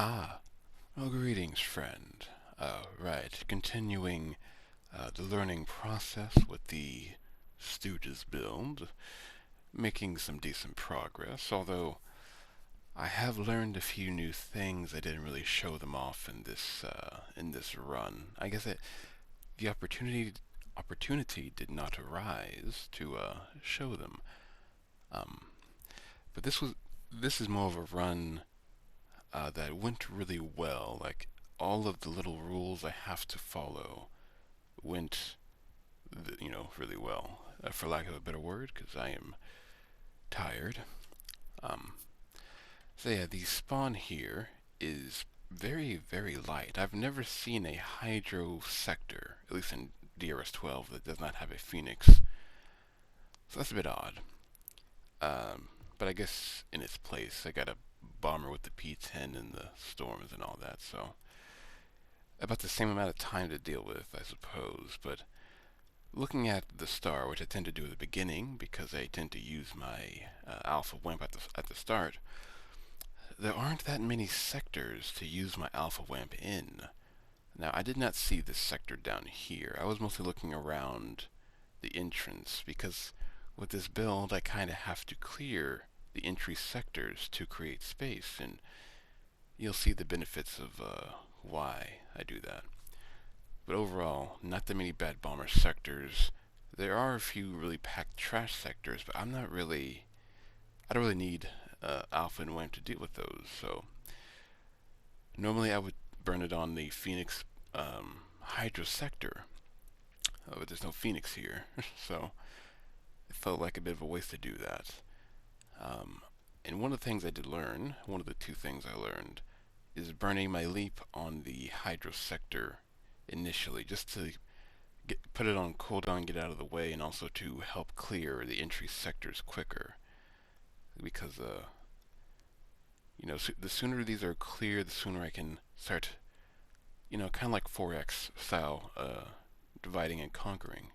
Ah, well, greetings, friend. Right, continuing the learning process with the Stooges build, making some decent progress, although I have learned a few new things. I didn't really show them off in this run. I guess the opportunity did not arise to show them. Um, but this is more of a run that went really well. Like all of the little rules I have to follow went, really well, for lack of a better word, because I am tired. Um, so yeah, the spawn here is very, very light. I've never seen a hydro sector, at least in DRS-12, that does not have a phoenix. So that's a bit odd. But I guess in its place, I got a bomber with the P10 and the storms and all that, so about the same amount of time to deal with, I suppose. But looking at the star, which I tend to do at the beginning because I tend to use my alpha WAMP at the start, there aren't that many sectors to use my alpha WAMP in. Now, I did not see this sector down here. I was mostly looking around the entrance because with this build, I kind of have to clear the entry sectors to create space, and you'll see the benefits of why I do that. But overall, not that many bad bomber sectors. There are a few really packed trash sectors, but I don't really need Alpha and WAMP to deal with those. So normally I would burn it on the Phoenix Hydra sector, but there's no Phoenix here, so it felt like a bit of a waste to do that. Um, and one of the things I did learn, one of the two things I learned, is burning my leap on the Hydra sector initially, just to put it on cooldown, get out of the way, and also to help clear the entry sectors quicker. Because, the sooner these are clear, the sooner I can start, kind of like 4X style, dividing and conquering,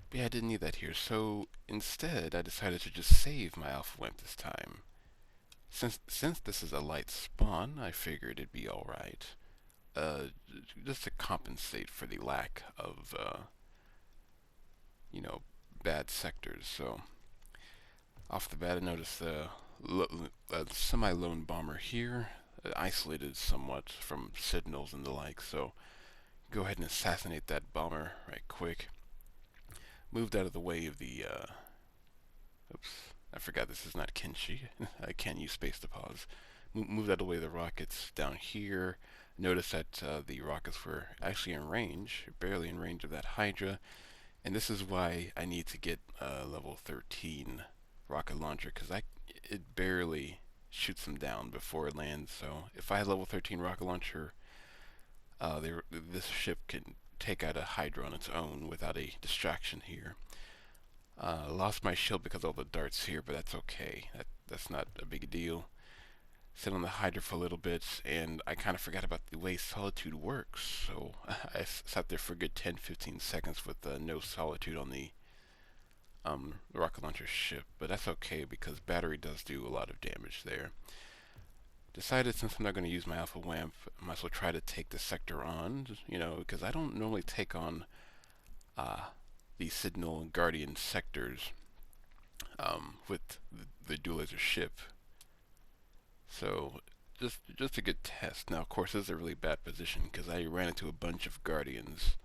But yeah, I didn't need that here, so instead I decided to just save my Alpha Wimp this time. Since this is a light spawn, I figured it'd be alright. Uh, just to compensate for the lack of, you know, bad sectors. So off the bat, I noticed a semi-lone bomber here, isolated somewhat from signals and the like. So go ahead and assassinate that bomber right quick. Moved out of the way of the. Oops, I forgot this is not Kenshi. I can't use space to pause. Moved out of the way of the rockets down here. Notice that the rockets were actually in range, barely in range of that Hydra, and this is why I need to get level 13 rocket launcher, because it barely shoots them down before it lands. So if I had level 13 rocket launcher, this ship can take out a Hydra on its own without a distraction here. Lost my shield because of all the darts here, but that's okay. That's not a big deal. Sit on the Hydra for a little bit, and I kind of forgot about the way Solitude works. So I sat there for a good 10-15 seconds with no Solitude on the rocket launcher ship, but that's okay because battery does do a lot of damage there. Decided since I'm not going to use my Alpha WAMP, I might as well try to take the sector on, because I don't normally take on the Signal and Guardian sectors with the dual laser ship. So just a good test. Now, of course, this is a really bad position because I ran into a bunch of Guardians,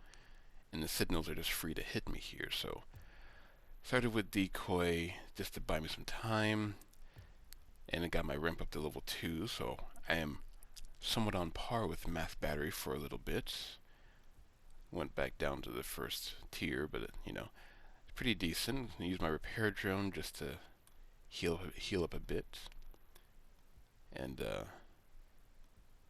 and the Signals are just free to hit me here. So started with decoy just to buy me some time, and I got my ramp up to level 2, so I am somewhat on par with mass battery for a little bit. Went back down to the first tier, but pretty decent. I used my repair drone just to heal up a bit. And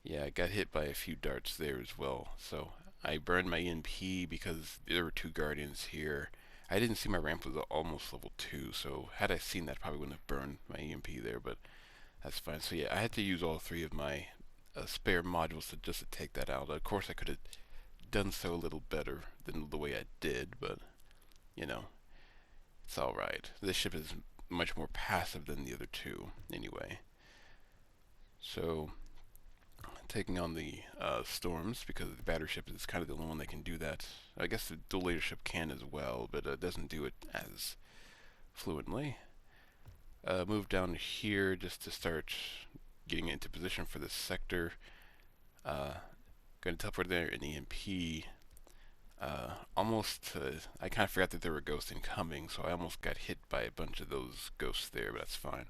yeah, I got hit by a few darts there as well. So I burned my EMP because there were two Guardians here. I didn't see my ramp was almost level 2, so had I seen that, I probably wouldn't have burned my EMP there, but that's fine. So yeah, I had to use all 3 of my spare modules just to take that out. Of course, I could have done so a little better than the way I did, but it's alright. This ship is much more passive than the other 2 anyway. So taking on the storms because the battery ship is kind of the only one that can do that. I guess the dual leadership can as well, but it doesn't do it as fluently. Move down here just to start getting into position for this sector. Uh, Going to teleport there in EMP. I kind of forgot that there were ghosts incoming, so I almost got hit by a bunch of those ghosts there, but that's fine.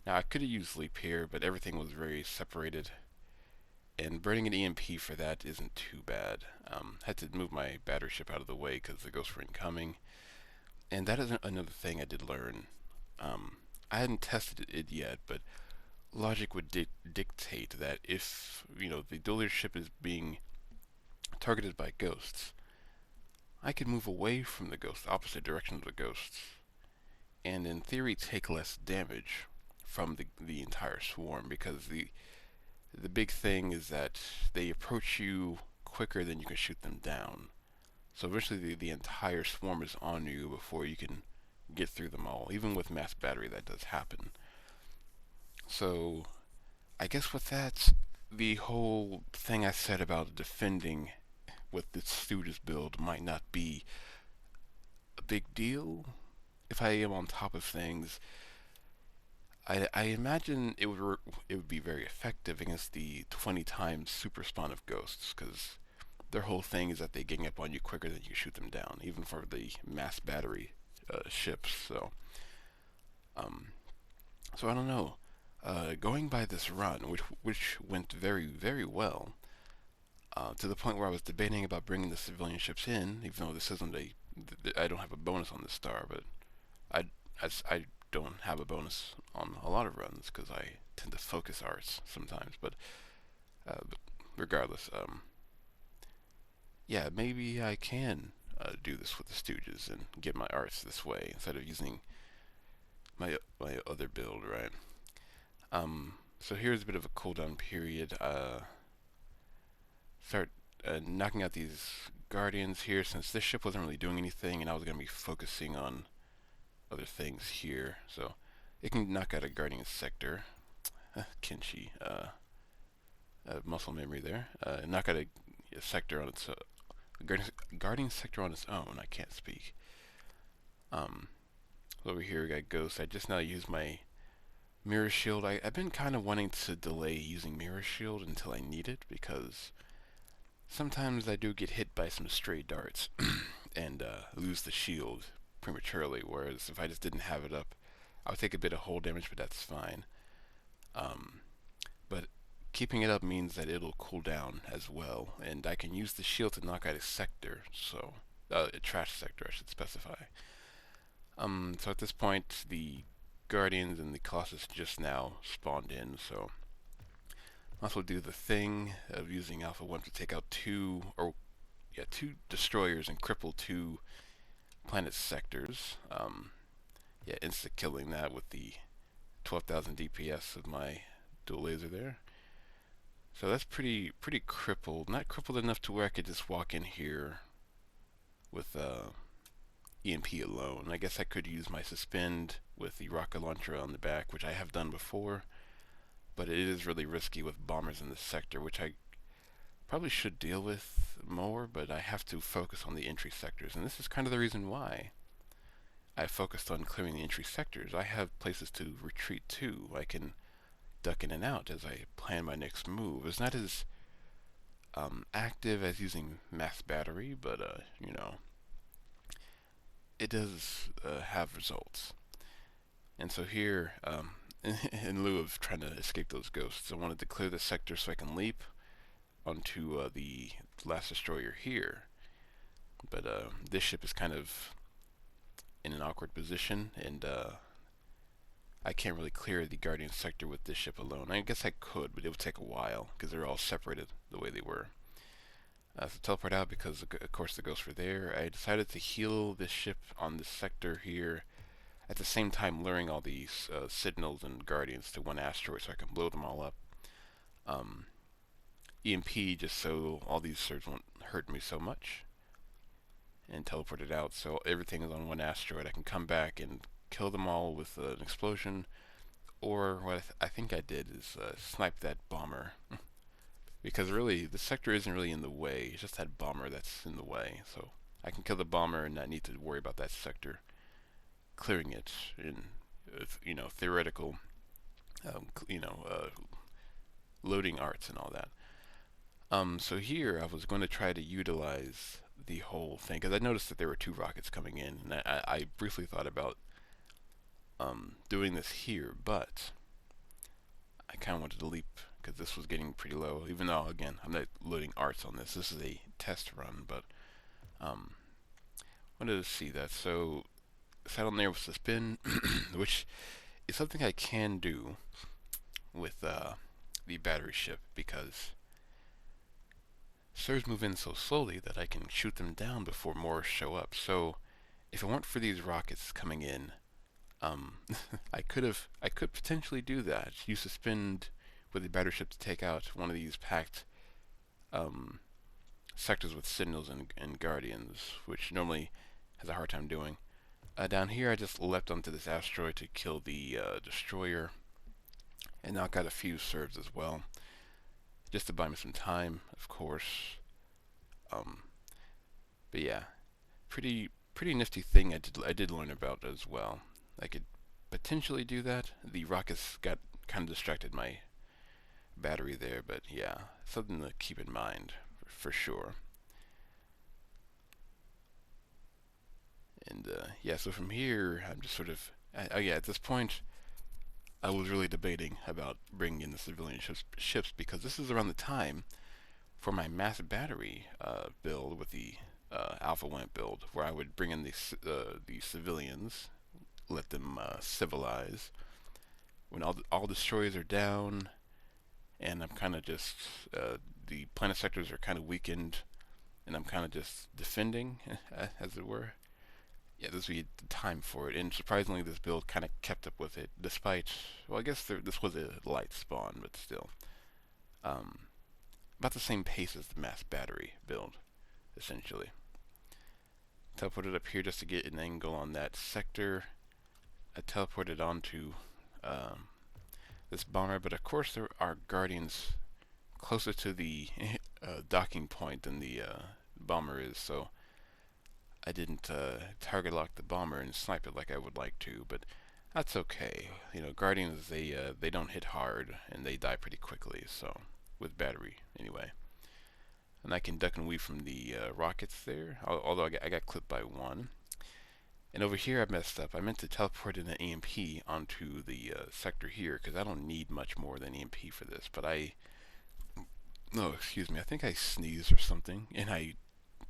Now, I could have used Leap here, but everything was very separated, and burning an EMP for that isn't too bad. Had to move my battery ship out of the way because the ghosts were incoming, and that is another thing I did learn. I hadn't tested it yet, but logic would dictate that if, the dual leadership is being targeted by ghosts, I could move away from the ghosts, opposite direction of the ghosts, and in theory take less damage from the entire swarm, because the big thing is that they approach you quicker than you can shoot them down. So eventually the entire swarm is on you before you can get through them all. Even with mass battery, that does happen. So I guess with that, the whole thing I said about defending with the Stooges build might not be a big deal. If I am on top of things, I imagine it would be very effective against the 20 times super spawn of ghosts, because their whole thing is that they gang up on you quicker than you shoot them down, even for the mass battery ships. Um, so I don't know. Going by this run, which went very very well, to the point where I was debating about bringing the civilian ships in, even though this isn't I don't have a bonus on this star, but I I don't have a bonus on a lot of runs because I tend to focus arts sometimes. But regardless, yeah, maybe I can do this with the Stooges and get my arts this way instead of using my other build, right? So here's a bit of a cooldown period. Start knocking out these guardians here, since this ship wasn't really doing anything, and I was going to be focusing on other things here. So it can knock out a guardian sector. Kinshi, muscle memory there. Knock out a sector on its guardian sector on its own. I can't speak. Over here we got Ghost. I just now used my Mirror Shield. I've been kind of wanting to delay using Mirror Shield until I need it, because sometimes I do get hit by some stray darts and lose the shield prematurely, whereas if I just didn't have it up, I would take a bit of hull damage, but that's fine. But keeping it up means that it'll cool down as well, and I can use the shield to knock out a sector, so a trash sector I should specify. So at this point, the Guardians and the Colossus just now spawned in, so I'll also do the thing of using Alpha 1 to take out two destroyers and cripple two planet sectors. Yeah, insta-killing that with the 12,000 DPS of my dual laser there. So that's pretty crippled. Not crippled enough to where I could just walk in here with EMP alone. I guess I could use my suspend with the rocket launcher on the back, which I have done before, but it is really risky with bombers in this sector, which I probably should deal with more, but I have to focus on the entry sectors, and this is kind of the reason why I focused on clearing the entry sectors. I have places to retreat to. I can duck in and out as I plan my next move. It's not as active as using mass battery, but it does have results. And so here, in lieu of trying to escape those ghosts, I wanted to clear the sector so I can leap onto the last destroyer here. But this ship is kind of in an awkward position, and I can't really clear the Guardian sector with this ship alone. I guess I could, but it would take a while because they're all separated the way they were. So teleport out because of course the ghosts were there. I decided to heal this ship on this sector here, at the same time luring all these Sentinels and Guardians to one asteroid so I can blow them all up. EMP just so all these surges won't hurt me so much, and teleported out so everything is on one asteroid. I can come back and kill them all with an explosion, or what I think I did is snipe that bomber. Because really, the sector isn't really in the way. It's just that bomber that's in the way. So I can kill the bomber and not need to worry about that sector clearing it in, theoretical, loading arts and all that. So here I was going to try to utilize the whole thing because I noticed that there were two rockets coming in, and I briefly thought about doing this here, but I kind of wanted to leap because this was getting pretty low. Even though, again, I'm not loading arts on this. This is a test run, but um, wanted to see that. So sat on there with the spin, which is something I can do with the battery ship because stars move in so slowly that I can shoot them down before more show up. So if it weren't for these rockets coming in, um, I could potentially do that. Use the spin with the battery ship to take out one of these packed um, sectors with Sentinels and Guardians, which normally has a hard time doing. Down here, I just leapt onto this asteroid to kill the destroyer, and now I got a few serves as well, just to buy me some time, of course. Um, but yeah, pretty nifty thing I did learn about as well. I could potentially do that. The rockets got kind of distracted my battery there, but yeah, something to keep in mind for sure. And yeah, so from here, I'm just sort of, yeah, at this point, I was really debating about bringing in the civilian ships because this is around the time for my mass battery build with the Alpha Wamp build, where I would bring in the civilians, let them civilize. When all destroyers are down, and I'm kind of just the planet sectors are kind of weakened, and I'm kind of just defending, as it were. Yeah, this would be the time for it, and surprisingly, this build kind of kept up with it, despite, well, I guess this was a light spawn, but still. Um, about the same pace as the mass battery build, essentially. Teleported up here just to get an angle on that sector. I teleported onto this bomber, but of course there are guardians closer to the docking point than the bomber is, so I didn't target lock the bomber and snipe it like I would like to, but that's okay. Guardians, they don't hit hard and they die pretty quickly, so with battery anyway. And I can duck and weave from the rockets there, although I got clipped by one. And over here I messed up. I meant to teleport in an EMP onto the sector here because I don't need much more than EMP for this, but no, excuse me, I think I sneezed or something, and I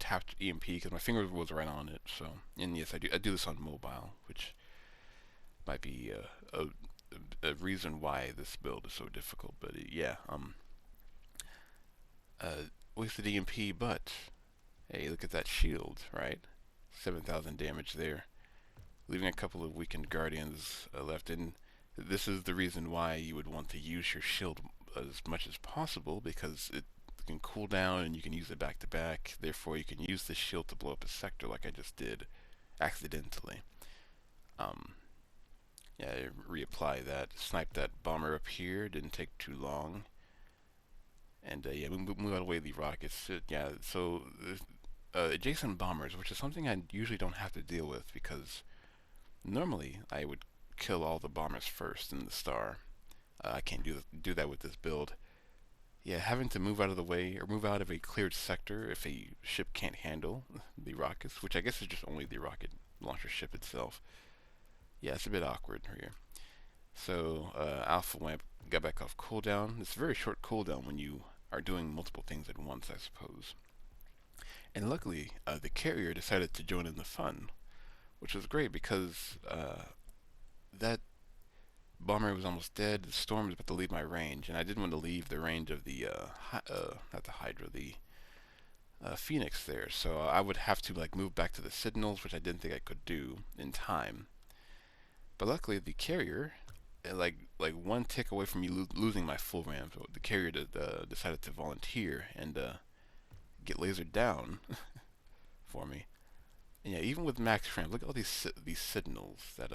tapped EMP because my finger was right on it. So, and yes, I do this on mobile, which might be a reason why this build is so difficult. But yeah, wasted EMP, but hey, look at that shield, right? 7,000 damage there, leaving a couple of weakened guardians left. And this is the reason why you would want to use your shield as much as possible, because it can cool down and you can use it back to back. Therefore, you can use the shield to blow up a sector like I just did accidentally. Yeah, reapply that. Snipe that bomber up here. Didn't take too long. And yeah, we move out of the way of the rockets. Yeah, so adjacent bombers, which is something I usually don't have to deal with because normally I would kill all the bombers first in the star. I can't do that with this build. Yeah, having to move out of the way or move out of a cleared sector if a ship can't handle the rockets, which I guess is just only the rocket launcher ship itself. Yeah, it's a bit awkward here. So Alpha Wamp got back off cooldown. It's a very short cooldown when you are doing multiple things at once, I suppose. And luckily, the carrier decided to join in the fun, which was great because that bomber was almost dead. The storm was about to leave my range, and I didn't want to leave the range of the not the Hydra, the Phoenix there. So I would have to move back to the Sentinels, which I didn't think I could do in time. But luckily, the carrier, like one tick away from me losing my full ramp, the carrier decided to volunteer and get lasered down for me. And yeah, even with max ramp, look at all these Sentinels that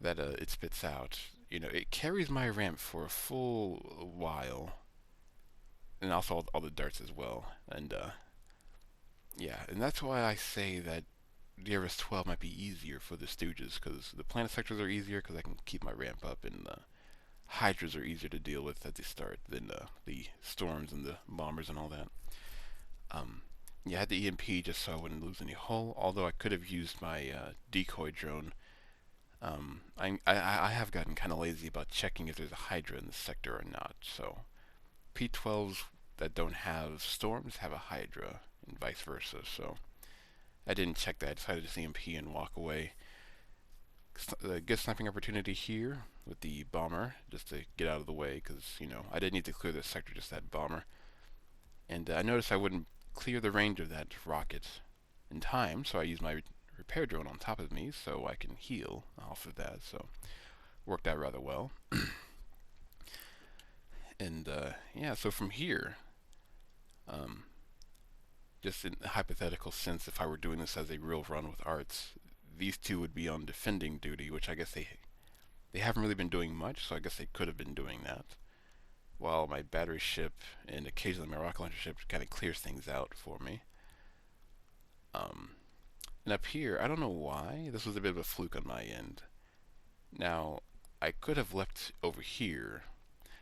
that it spits out, it carries my ramp for a full while, and also all the darts as well. And yeah, and that's why I say that DRS-12 might be easier for the Stooges, because the planet sectors are easier because I can keep my ramp up, and the Hydras are easier to deal with at the start than the Storms and the Bombers and all that. Um, yeah, I had the EMP just so I wouldn't lose any hull, although I could have used my decoy drone. I have gotten kind of lazy about checking if there's a Hydra in the sector or not, so P12s that don't have Storms have a Hydra, and vice versa, so I didn't check that. I decided to CMP and walk away. A good sniping opportunity here with the bomber, just to get out of the way, because, I didn't need to clear this sector, just that bomber. And I noticed I wouldn't clear the range of that rocket in time, so I used my repair drone on top of me so I can heal off of that, so worked out rather well. And yeah, so from here, um, just in a hypothetical sense, if I were doing this as a real run with arts, these two would be on defending duty, which I guess they haven't really been doing much, so I guess they could have been doing that. While my battery ship and occasionally my rocket launcher ship kind of clears things out for me. Um, and up here, I don't know why, this was a bit of a fluke on my end. Now, I could have left over here,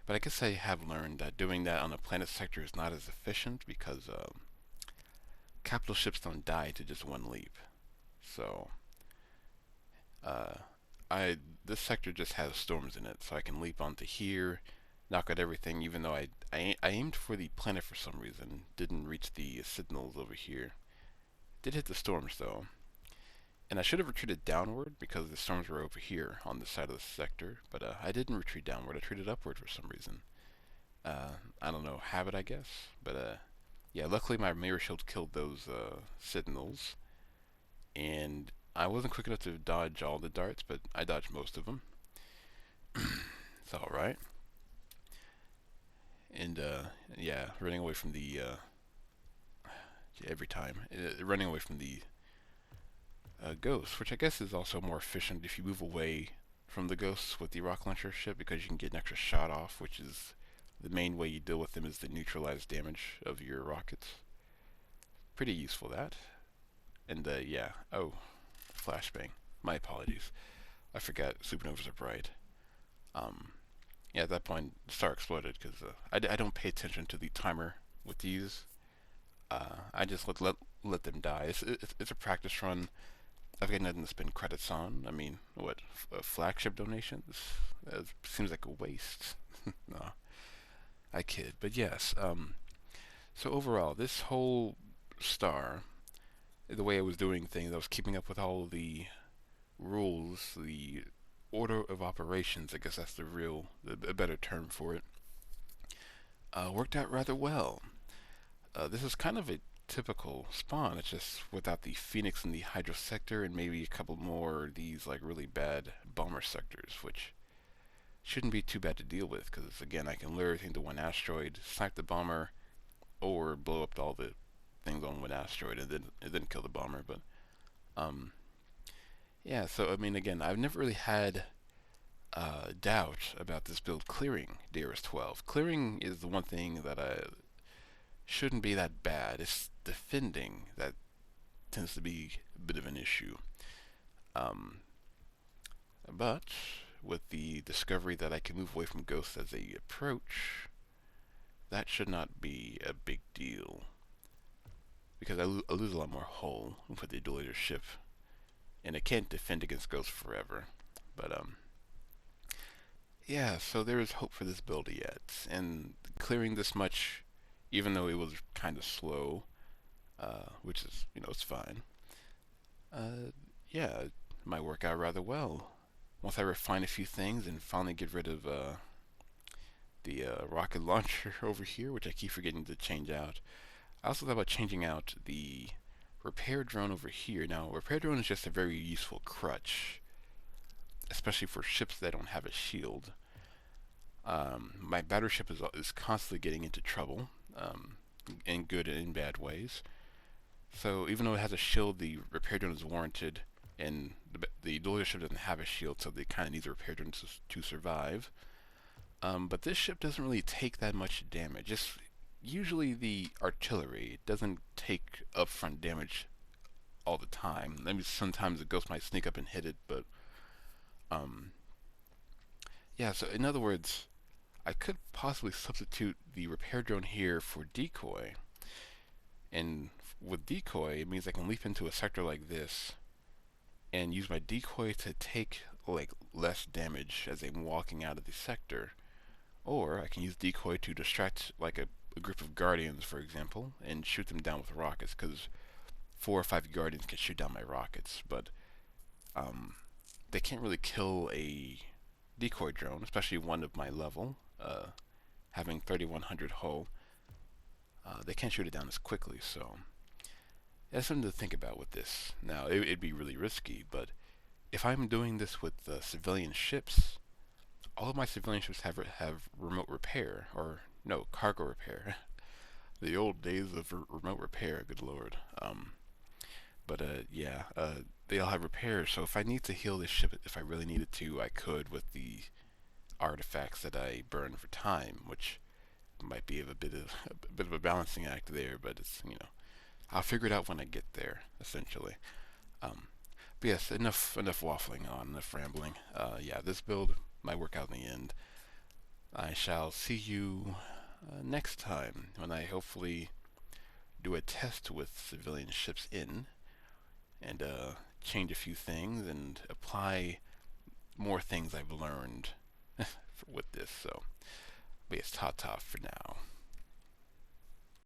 but I guess I have learned that doing that on a planet sector is not as efficient because capital ships don't die to just one leap. So, uh, this sector just has storms in it, so I can leap onto here, knock out everything, even though I aimed for the planet for some reason, didn't reach the signals over here. Did hit the storms though. And I should have retreated downward because the storms were over here on this side of the sector, but I didn't retreat downward, I retreated upward for some reason. I don't know, habit I guess, but yeah, luckily my mirror shield killed those signals, and I wasn't quick enough to dodge all the darts, but I dodged most of them. It's alright. And yeah, running away from the every time running away from the ghosts, which I guess is also more efficient if you move away from the ghosts with the rocket launcher ship, because you can get an extra shot off, which is the main way you deal with them, is the neutralized damage of your rockets. Pretty useful, that. And yeah, oh, flashbang. My apologies. I forgot supernovas are bright. Yeah, at that point, the star exploded because I don't pay attention to the timer with these. I just let them die. It's a practice run. I've got nothing to spend credits on. I mean, what, flagship donations? It seems like a waste. No, I kid. But yes, so overall, this whole star, the way I was doing things, I was keeping up with all the rules, the order of operations, I guess that's a better term for it, worked out rather well. This is kind of a typical spawn. It's just without the Phoenix and the Hydra sector, and maybe a couple more of these like really bad bomber sectors, which shouldn't be too bad to deal with, because again, I can lure everything to one asteroid, snipe the bomber, or blow up all the things on one asteroid and then kill the bomber. But yeah, so I mean, again, I've never really had doubt about this build clearing DRS-12. Clearing is the one thing that I shouldn't be that bad. It's defending that tends to be a bit of an issue. But with the discovery that I can move away from ghosts as they approach, that should not be a big deal, because I lose a lot more hull with the dual ship, and it can't defend against ghosts forever. But yeah, so there is hope for this build yet, and clearing this much, even though it was kind of slow, which is, it's fine. Yeah, it might work out rather well. Once I refine a few things and finally get rid of the rocket launcher over here, which I keep forgetting to change out. I also thought about changing out the repair drone over here. Now, repair drone is just a very useful crutch, especially for ships that don't have a shield. My battle ship is constantly getting into trouble, in good and in bad ways. So even though it has a shield, the repair drone is warranted and the dual ship doesn't have a shield, so they kind of need the repair drone to survive. But this ship doesn't really take that much damage. Just usually the artillery doesn't take upfront damage all the time. I mean, sometimes the ghost might sneak up and hit it, but um, yeah. So in other words, I could possibly substitute the repair drone here for decoy, and with decoy, it means I can leap into a sector like this and use my decoy to take like less damage as I'm walking out of the sector. Or I can use decoy to distract like a group of guardians, for example, and shoot them down with rockets, because 4 or 5 guardians can shoot down my rockets, but um, they can't really kill a decoy drone, especially one of my level. Having 3100 hull, they can't shoot it down as quickly, so that's something to think about with this. Now, it'd be really risky, but if I'm doing this with civilian ships, all of my civilian ships have remote repair, or no, cargo repair. The old days of remote repair, good lord. But yeah, they all have repairs. So if I need to heal this ship, if I really needed to, I could with the artifacts that I burn for time, which might be a bit of a balancing act there. But it's, I'll figure it out when I get there, essentially. Um, but yes, enough waffling on, enough rambling. Yeah, this build might work out in the end. I shall see you next time when I hopefully do a test with civilian ships in, and change a few things and apply more things I've learned with this. So, but yes, ta-ta for now.